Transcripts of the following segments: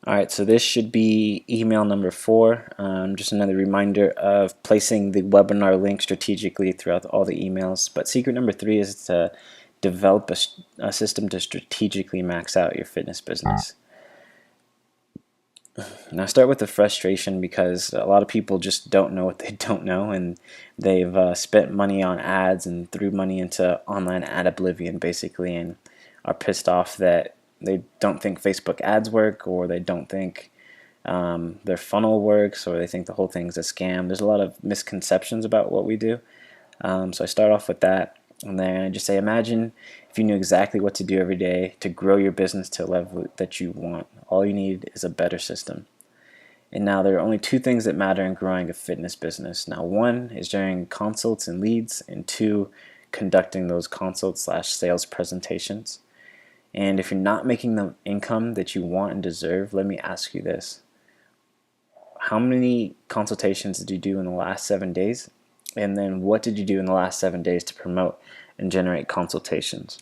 Alright, so this should be email number 4. Just another reminder of placing the webinar link strategically throughout all the emails. But secret number 3 is to develop a system to strategically max out your fitness business. Now, start with the frustration because a lot of people just don't know what they don't know, and they've spent money on ads and threw money into online ad oblivion basically, and are pissed off that they don't think Facebook ads work, or they don't think their funnel works, or they think the whole thing's a scam. There's a lot of misconceptions about what we do. So I start off with that, and then I just say, imagine if you knew exactly what to do every day to grow your business to a level that you want. All you need is a better system. And now there are only 2 things that matter in growing a fitness business. Now, 1 is generating consults and leads, and 2, conducting those consults/sales presentations. And if you're not making the income that you want and deserve, let me ask you this. How many consultations did you do in the last 7 days? And then what did you do in the last 7 days to promote and generate consultations?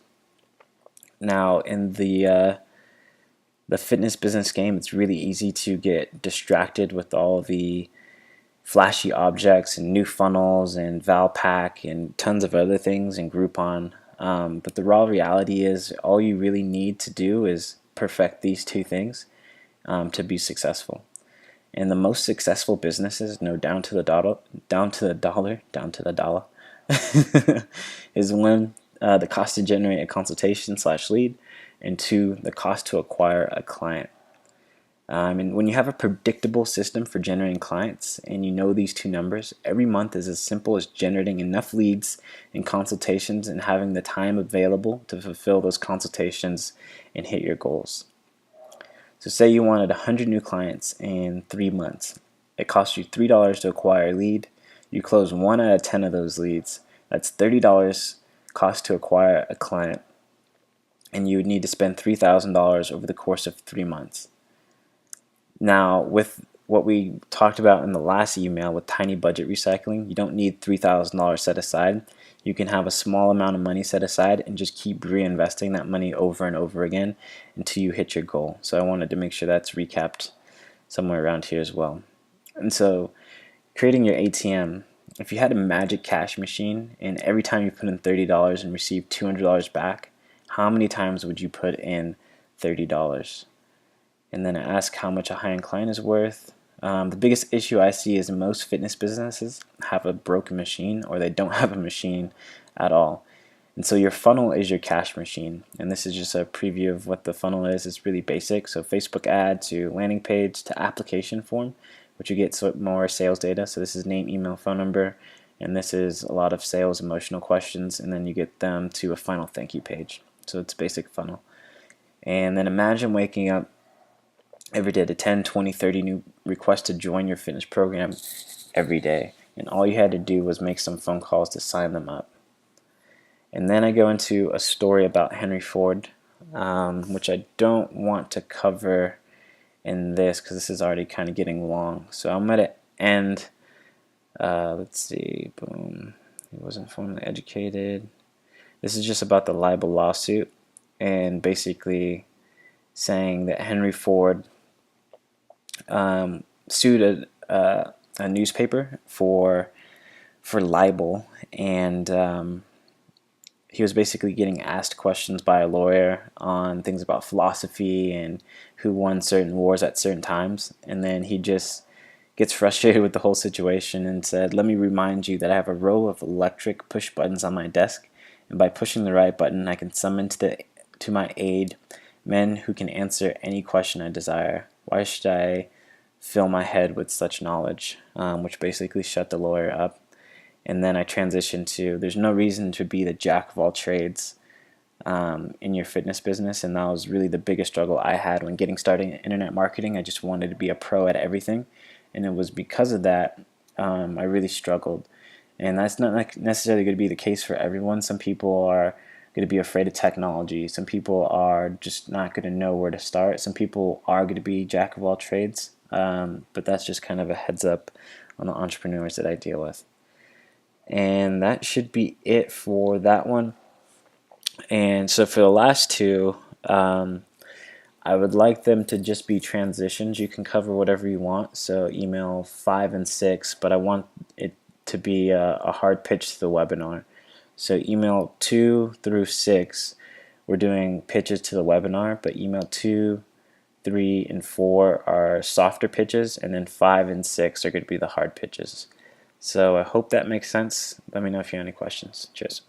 Now, in the fitness business game, it's really easy to get distracted with all the flashy objects and new funnels and Valpak and tons of other things and Groupon. But the raw reality is all you really need to do is perfect these 2 things to be successful. And the most successful businesses know down to the dollar, is when the cost to generate a consultation/lead, and 2, the cost to acquire a client. And when you have a predictable system for generating clients and you know these 2 numbers, every month is as simple as generating enough leads and consultations and having the time available to fulfill those consultations and hit your goals. So say you wanted 100 new clients in 3 months. It costs you $3 to acquire a lead. You close 1 out of 10 of those leads. That's $30 cost to acquire a client. And you would need to spend $3,000 over the course of 3 months. Now, with what we talked about in the last email with tiny budget recycling, you don't need $3,000 set aside. You can have a small amount of money set aside and just keep reinvesting that money over and over again until you hit your goal. So I wanted to make sure that's recapped somewhere around here as well. And so creating your ATM, if you had a magic cash machine and every time you put in $30 and receive $200 back, how many times would you put in $30? And then I ask how much a high-end client is worth. The biggest issue I see is most fitness businesses have a broken machine, or they don't have a machine at all. And so your funnel is your cash machine. And this is just a preview of what the funnel is. It's really basic. So Facebook ad to landing page to application form, which you get more sales data. So this is name, email, phone number, and this is a lot of sales emotional questions, and then you get them to a final thank you page. So it's a basic funnel. And then imagine waking up every day to 10, 20, 30 new requests to join your fitness program every day. And all you had to do was make some phone calls to sign them up. And then I go into a story about Henry Ford, which I don't want to cover in this because this is already kind of getting long. So I'm going to end, let's see, boom, he wasn't formally educated. This is just about the libel lawsuit and basically saying that Henry Ford sued a newspaper for libel, and he was basically getting asked questions by a lawyer on things about philosophy and who won certain wars at certain times, and then he just gets frustrated with the whole situation and said, "Let me remind you that I have a row of electric push buttons on my desk, and by pushing the right button I can summon to my aid men who can answer any question I desire. Why should I fill my head with such knowledge?" Which basically shut the lawyer up. And then I transitioned to there's no reason to be the jack of all trades in your fitness business, and that was really the biggest struggle I had when getting started in internet marketing. I just wanted to be a pro at everything, and it was because of that I really struggled. And that's not necessarily going to be the case for everyone. Some people are going to be afraid of technology. Some people are just not going to know where to start. Some people are going to be jack of all trades. But that's just kind of a heads up on the entrepreneurs that I deal with. And that should be it for that one. And so for the last 2, I would like them to just be transitions. You can cover whatever you want, so email 5 and 6, but I want it to be a hard pitch to the webinar. So email 2 through 6, we're doing pitches to the webinar, but email 2, 3, and 4 are softer pitches, and then 5 and 6 are going to be the hard pitches. So I hope that makes sense. Let me know if you have any questions. Cheers.